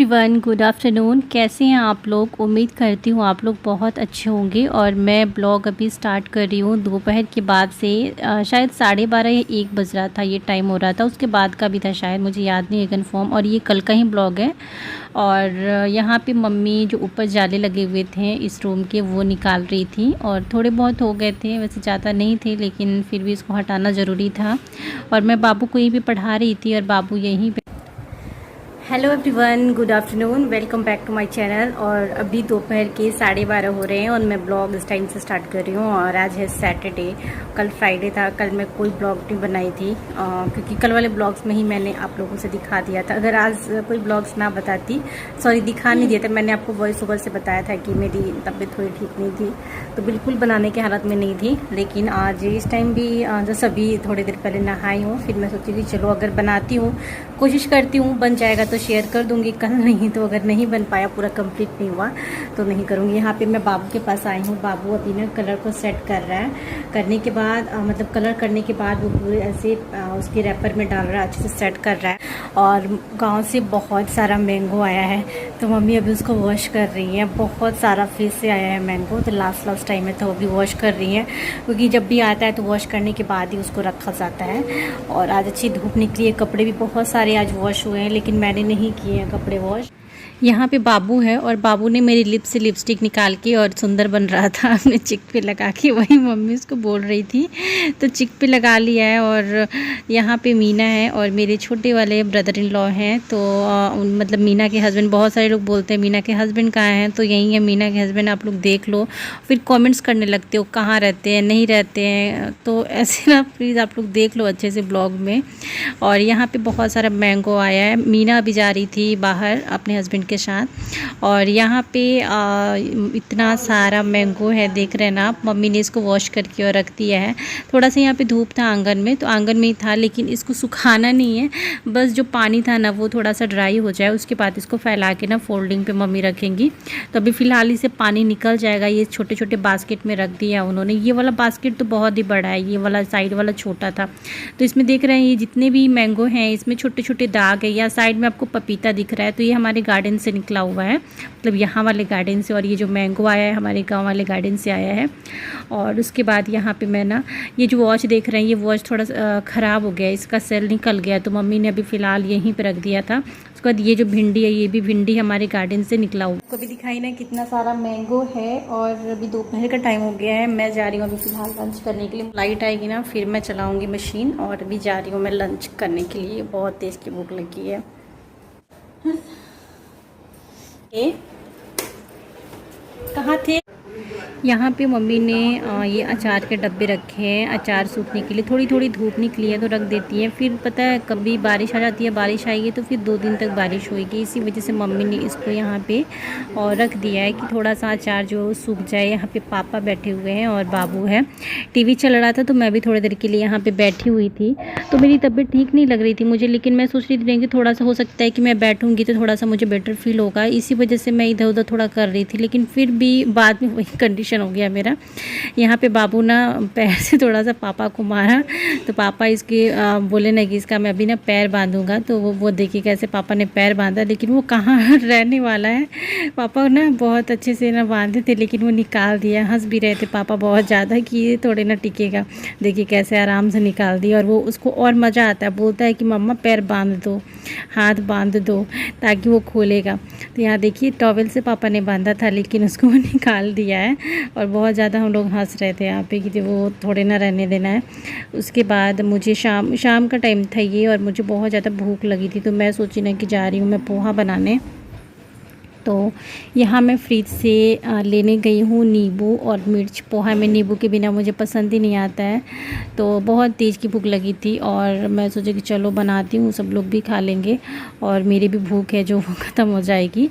Everyone, good afternoon. कैसे हैं आप लोग? उम्मीद करती हूँ आप लोग बहुत अच्छे होंगे। और मैं ब्लॉग अभी स्टार्ट कर रही हूँ दोपहर के बाद से। शायद 12:30 या 1 बज रहा था, ये टाइम हो रहा था। उसके बाद का भी था शायद, मुझे याद नहीं है कंफर्म। और ये कल का ही ब्लॉग है। और यहाँ पे मम्मी जो ऊपर जाले लगे हुए थे इस रूम के, वो निकाल रही थी। और थोड़े बहुत हो गए थे, वैसे ज़्यादा नहीं थे, लेकिन फिर भी इसको हटाना ज़रूरी था। और मैं बाबू को यहीं पे पढ़ा रही थी और बाबू यहीं पे। Hello everyone, good afternoon, welcome back to my channel. और अभी दोपहर के 12:30 हो रहे हैं और मैं ब्लॉग इस टाइम से स्टार्ट कर रही हूँ। और आज है सैटरडे, कल फ्राइडे था। कल मैं कोई ब्लॉग नहीं बनाई थी क्योंकि कल वाले ब्लॉग्स में ही मैंने आप लोगों से दिखा दिया था। अगर आज कोई ब्लॉग्स ना बताती, सॉरी दिखा नहीं दिया था, मैंने आपको वॉइस ओवर से बताया था कि मेरी तबीयत थोड़ी ठीक नहीं थी, तो बिल्कुल बनाने की हालत में नहीं थी। लेकिन आज इस टाइम भी जैसे अभी थोड़ी देर पहले नहाई हूँ, फिर मैं सोची थी चलो अगर बनाती हूँ, कोशिश करती हूँ, बन जाएगा तो शेयर कर दूँगी। कल नहीं तो अगर नहीं बन पाया, पूरा कंप्लीट नहीं हुआ तो नहीं करूँगी। यहाँ पे मैं बाबू के पास आई हूँ। बाबू अभी ना कलर को सेट कर रहा है। करने के बाद मतलब कलर करने के बाद वो पूरे ऐसे उसके रैपर में डाल रहा है, अच्छे से सेट कर रहा है। और गांव से बहुत सारा मैंगो आया है, तो मम्मी अभी उसको वॉश कर रही है। बहुत सारा फिर से आया है मैंगो, तो लास्ट टाइम में तो अभी वॉश कर रही है, क्योंकि जब भी आता है तो वॉश करने के बाद ही उसको रखा जाता है। और आज अच्छी धूप निकली है, कपड़े भी बहुत सारे आज वॉश हुए हैं, लेकिन मैंने नहीं किए हैं कपड़े वॉश। यहाँ पे बाबू है और बाबू ने मेरी लिप से लिपस्टिक निकाल के और सुंदर बन रहा था अपने चिक पे लगा के, वही मम्मी उसको बोल रही थी, तो चिक पे लगा लिया है। और यहाँ पे मीना है और मेरे छोटे वाले ब्रदर इन लॉ हैं। तो मतलब मीना के हस्बैंड, बहुत सारे लोग बोलते हैं मीना के हस्बैंड कहाँ हैं, तो यही है मीना के हस्बैंड। आप लोग देख लो, फिर कमेंट्स करने लगते हो कहाँ रहते हैं, नहीं रहते हैं, तो ऐसे ना प्लीज़ आप लोग देख लो अच्छे से ब्लॉग में। और यहाँ पे बहुत सारा मैंगो आया है। मीना अभी जा रही थी बाहर अपने हस्बैंड के साथ। और यहाँ पे इतना सारा मैंगो है, देख रहे हैं ना आप। मम्मी ने इसको वॉश करके और रख दिया है। थोड़ा सा यहाँ पे धूप था आंगन में, तो आंगन में ही था, लेकिन इसको सुखाना नहीं है, बस जो पानी था ना वो थोड़ा सा ड्राई हो जाए, उसके बाद इसको फैला के ना फोल्डिंग पे मम्मी रखेंगी। तो अभी फ़िलहाल इसे पानी निकल जाएगा। ये छोटे छोटे बास्केट में रख दिया उन्होंने। ये वाला बास्केट तो बहुत ही बड़ा है, ये वाला साइड वाला छोटा था। तो इसमें देख रहे हैं ये जितने भी मैंगो हैं इसमें छोटे छोटे दाग है। या साइड में आपको पपीता दिख रहा है, तो ये हमारे गार्डन से निकला हुआ है, मतलब यहाँ वाले गार्डन से। और ये जो मैंगो आया है हमारे गांव वाले गार्डन से आया है। और उसके बाद यहाँ पे मैं ना ये जो वॉच देख रहे हैं, ये वॉच थोड़ा ख़राब हो गया, इसका सेल निकल गया, तो मम्मी ने अभी फ़िलहाल यहीं पे रख दिया था। उसके बाद ये जो भिंडी है, ये भी भिंडी हमारे गार्डन से निकला हुआ। आपको भी दिखाई ना कितना सारा मैंगो है। और अभी दोपहर का टाइम हो गया है, मैं जा रही हूँ अभी फ़िलहाल लंच करने के लिए। लाइट आएगी ना फिर मैं चलाऊँगी मशीन। और अभी जा रही हूँ मैं लंच करने के लिए, बहुत तेज़ की भूख लगी है। कहाँ थे? यहाँ पे मम्मी ने ये अचार के डब्बे रखे हैं, अचार सूखने के लिए। थोड़ी थोड़ी धूप निकली है तो रख देती है, फिर पता है कभी बारिश आ जाती है, बारिश आएगी तो फिर 2 दिन तक बारिश होएगी। इसी वजह से मम्मी ने इसको यहाँ पे और रख दिया है कि थोड़ा सा अचार जो सूख जाए। यहाँ पे पापा बैठे हुए हैं और बाबू है। टीवी चल रहा था तो मैं भी थोड़ी देर के लिए यहाँ पर बैठी हुई थी। तो मेरी तबीयत ठीक नहीं लग रही थी मुझे, लेकिन मैं सोच रही थी कि थोड़ा सा हो सकता है कि मैं बैठूँगी तो थोड़ा सा मुझे बेटर फील होगा, इसी वजह से मैं इधर उधर थोड़ा कर रही थी। लेकिन फिर भी बाद में वही कंडीशन हो गया मेरा। यहाँ पे बाबू ना पैर से थोड़ा सा पापा को मारा, तो पापा इसके बोले ना कि इसका मैं अभी ना पैर बांधूंगा। तो वो देखिए कैसे पापा ने पैर बांधा, लेकिन वो कहाँ रहने वाला है। पापा ना बहुत अच्छे से ना बांधे थे, लेकिन वो निकाल दिया। हंस भी रहे थे पापा बहुत ज़्यादा कि ये थोड़े ना टिकेगा। देखिए कैसे आराम से निकाल दिया। और वो उसको और मज़ा आता है, बोलता है कि मम्मा पैर बांध दो, हाथ बांध दो, ताकि वो खोलेगा। तो यहाँ देखिए टॉवेल से पापा ने बांधा था, लेकिन उसको निकाल दिया है। और बहुत ज़्यादा हम लोग हंस रहे थे यहाँ पे कि वो थोड़े ना रहने देना है। उसके बाद मुझे शाम का टाइम था ये, और मुझे बहुत ज़्यादा भूख लगी थी, तो मैं सोची ना कि जा रही हूँ मैं पोहा बनाने। तो यहाँ मैं फ्रिज से लेने गई हूँ नींबू और मिर्च। पोहा में नींबू के बिना मुझे पसंद ही नहीं आता है। तो बहुत तेज़ की भूख लगी थी और मैं सोचा कि चलो बनाती हूँ, सब लोग भी खा लेंगे और मेरी भी भूख है जो वो ख़त्म हो जाएगी।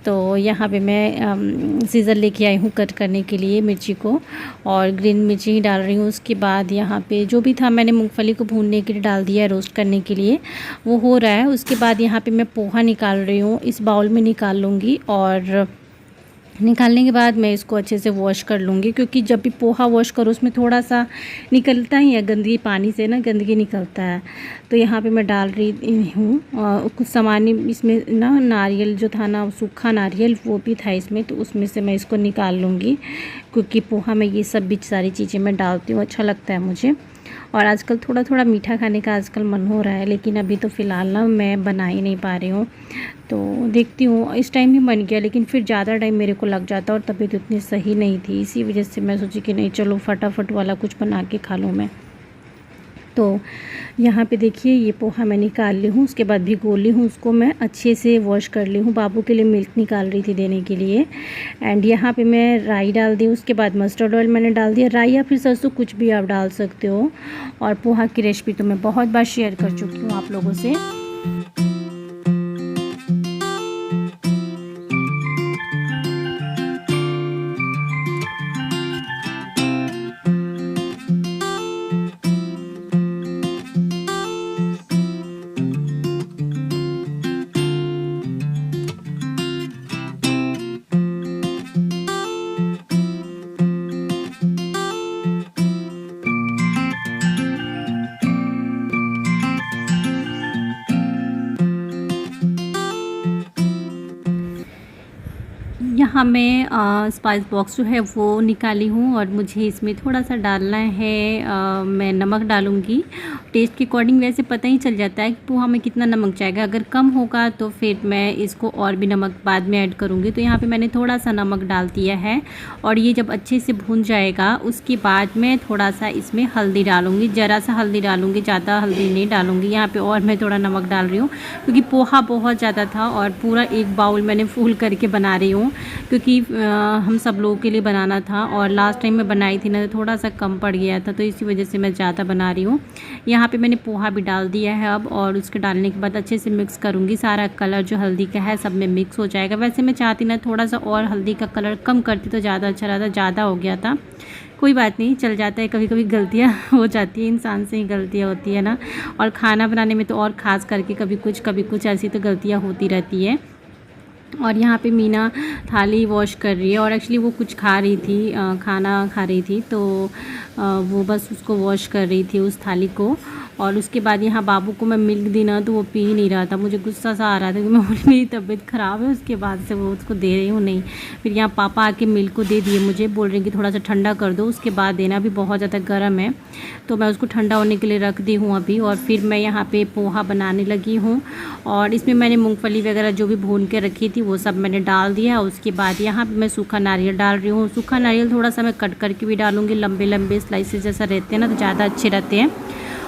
तो यहाँ पे मैं सीज़र लेके आई हूँ कट करने के लिए मिर्ची को, और ग्रीन मिर्ची ही डाल रही हूँ। उसके बाद यहाँ पे जो भी था मैंने मूँगफली को भूनने के लिए डाल दिया है, रोस्ट करने के लिए, वो हो रहा है। उसके बाद यहाँ पे मैं पोहा निकाल रही हूँ, इस बाउल में निकाल लूँगी। और निकालने के बाद मैं इसको अच्छे से वॉश कर लूँगी, क्योंकि जब भी पोहा वॉश करो उसमें थोड़ा सा निकलता ही है, गंदगी पानी से ना गंदगी निकलता है। तो यहाँ पे मैं डाल रही हूँ कुछ सामान इसमें ना, नारियल जो था ना, सूखा नारियल वो भी था इसमें, तो उसमें से मैं इसको निकाल लूँगी, क्योंकि पोहा में ये सब भी सारी चीज़ें मैं डालती हूँ, अच्छा लगता है मुझे। और आजकल थोड़ा थोड़ा मीठा खाने का आजकल मन हो रहा है, लेकिन अभी तो फ़िलहाल ना मैं बना ही नहीं पा रही हूँ। तो देखती हूँ, इस टाइम ही बन गया, लेकिन फिर ज़्यादा टाइम मेरे को लग जाता और तबीयत उतनी सही नहीं थी, इसी वजह से मैं सोची कि नहीं चलो फटाफट वाला कुछ बना के खा लूँ मैं। तो यहाँ पे देखिए ये पोहा मैं निकाल ली हूँ, उसके बाद भिगो ली हूँ, उसको मैं अच्छे से वॉश कर ली हूँ। बाबू के लिए मिल्क निकाल रही थी देने के लिए। एंड यहाँ पे मैं राई डाल दी, उसके बाद मस्टर्ड ऑयल मैंने डाल दिया, राई या फिर सरसों कुछ भी आप डाल सकते हो। और पोहा की रेसिपी तो मैं बहुत बार शेयर कर चुकी हूँ आप लोगों से। यहाँ मैं स्पाइस बॉक्स जो है वो निकाली हूँ, और मुझे इसमें थोड़ा सा डालना है, मैं नमक डालूँगी टेस्ट के अकॉर्डिंग। वैसे पता ही चल जाता है कि पोहा में कितना नमक जाएगा, अगर कम होगा तो फिर मैं इसको और भी नमक बाद में ऐड करूँगी। तो यहाँ पे मैंने थोड़ा सा नमक डाल दिया है, और ये जब अच्छे से भून जाएगा उसके बाद मैं थोड़ा सा इसमें हल्दी डालूँगी, ज़रा सा हल्दी डालूँगी, ज़्यादा हल्दी नहीं डालूँगी यहाँ पर। और मैं थोड़ा नमक डाल रही हूँ क्योंकि पोहा बहुत ज़्यादा था, और पूरा एक बाउल मैंने फुल करके बना रही हूँ, क्योंकि हम सब लोगों के लिए बनाना था, और लास्ट टाइम मैं बनाई थी ना तो थोड़ा सा कम पड़ गया था, तो इसी वजह से मैं ज़्यादा बना रही हूँ। यहाँ पे मैंने पोहा भी डाल दिया है अब, और उसके डालने के बाद अच्छे से मिक्स करूँगी। सारा कलर जो हल्दी का है सब में मिक्स हो जाएगा। वैसे मैं चाहती ना थोड़ा सा और हल्दी का कलर कम करती तो ज़्यादा अच्छा रहता, ज़्यादा हो गया था। कोई बात नहीं, चल जाता है, कभी कभी गलतियाँ हो जाती है, इंसान से ही गलतियाँ होती है ना। और खाना बनाने में तो और ख़ास करके कभी कुछ ऐसी तो गलतियाँ होती रहती है। और यहाँ पे मीना थाली वॉश कर रही है, और एक्चुअली वो कुछ खा रही थी, खाना खा रही थी, तो वो बस उसको वॉश कर रही थी उस थाली को। और उसके बाद यहाँ बाबू को मैं मिल्क दी ना तो वो पी नहीं रहा था, मुझे गुस्सा सा आ रहा था कि मैं मेरी तबीयत ख़राब है, उसके बाद से वो उसको दे रही हूँ नहीं। फिर यहाँ पापा आके मिल्क को दे दिए मुझे, बोल रहे हैं कि थोड़ा सा ठंडा कर दो उसके बाद देना, भी बहुत ज़्यादा गर्म है। तो मैं उसको ठंडा होने के लिए रख दी हूँ अभी। और फिर मैं यहाँ पे पोहा बनाने लगी हूँ, और इसमें मैंने मूंगफली वगैरह जो भी भून के रखी थी वो सब मैंने डाल दिया। उसके बाद यहाँ पे मैं सूखा नारियल डाल रही हूँ। सूखा नारियल थोड़ा सा मैं कट करके भी डालूँगी, लंबे लंबे स्लाइसेस जैसा रहते हैं ना तो ज़्यादा अच्छे रहते हैं।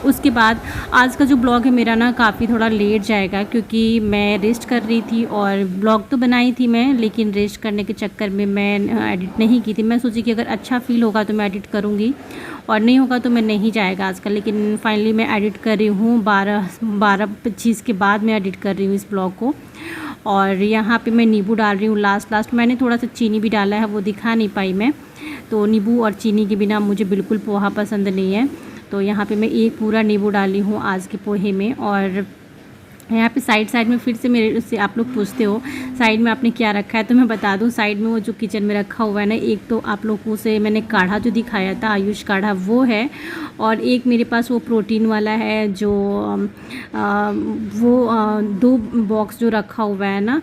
उसके बाद आज का जो ब्लॉग है मेरा ना काफ़ी थोड़ा लेट जाएगा, क्योंकि मैं रेस्ट कर रही थी, और ब्लॉग तो बनाई थी मैं, लेकिन रेस्ट करने के चक्कर में मैं एडिट नहीं की थी। मैं सोची कि अगर अच्छा फील होगा तो मैं एडिट करूँगी, और नहीं होगा तो मैं नहीं जाएगा आज का। लेकिन फाइनली मैं एडिट कर रही हूँ 12:25 के बाद मैं एडिट कर रही हूँ इस ब्लॉग को। और यहाँ पे मैं नींबू डाल रही हूँ लास्ट मैंने थोड़ा सा चीनी भी डाला है, वो दिखा नहीं पाई मैं। तो नींबू और चीनी के बिना मुझे बिल्कुल पोहा पसंद नहीं है। तो यहाँ पे मैं एक पूरा नींबू डाली हूँ आज के पोहे में। और यहाँ पे साइड में फिर से मेरे से आप लोग पूछते हो साइड में आपने क्या रखा है, तो मैं बता दूँ साइड में वो जो किचन में रखा हुआ है ना, एक तो आप लोगों से मैंने काढ़ा जो दिखाया था आयुष काढ़ा वो है, और एक मेरे पास वो प्रोटीन वाला है जो वो 2 बॉक्स जो रखा हुआ है ना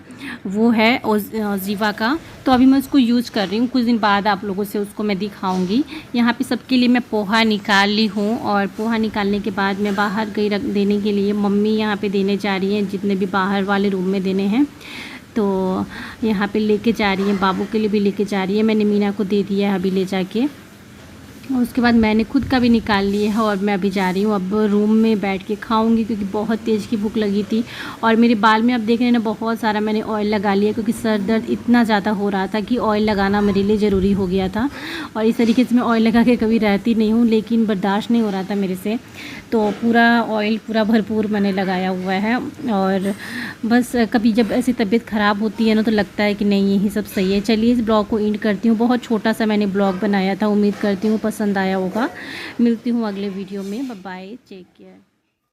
वो है जीवा का। तो अभी मैं उसको यूज़ कर रही हूँ, कुछ दिन बाद आप लोगों से उसको मैं दिखाऊंगी। यहाँ पे सबके लिए मैं पोहा निकाल ली हूँ, और पोहा निकालने के बाद मैं बाहर गई रख देने के लिए। मम्मी यहाँ पे देने जा रही हैं, जितने भी बाहर वाले रूम में देने हैं तो यहाँ पे लेके जा रही हैं, बाबू के लिए भी लेके जा रही है। मैंने मीना को दे दिया है अभी ले जाके, और उसके बाद मैंने खुद का भी निकाल लिया है, और मैं अभी जा रही हूँ अब रूम में बैठ के खाऊंगी, क्योंकि बहुत तेज़ की भूख लगी थी। और मेरे बाल में अब देख रहे हैं ना बहुत सारा मैंने ऑयल लगा लिया, क्योंकि सर दर्द इतना ज़्यादा हो रहा था कि ऑयल लगाना मेरे लिए ज़रूरी हो गया था। और इस तरीके से मैं ऑयल लगा के कभी रहती नहीं हूँ, लेकिन बर्दाश्त नहीं हो रहा था मेरे से, तो पूरा ऑयल पूरा भरपूर मैंने लगाया हुआ है। और बस कभी जब ऐसी तबीयत ख़राब होती है ना तो लगता है कि नहीं यही सब सही है। चलिए इस ब्लॉग को एंड करती हूँ, बहुत छोटा सा मैंने ब्लॉग बनाया था, उम्मीद करती हूँ पसंद आया होगा। मिलती हूँ अगले वीडियो में, बाय बाय, टेक केयर।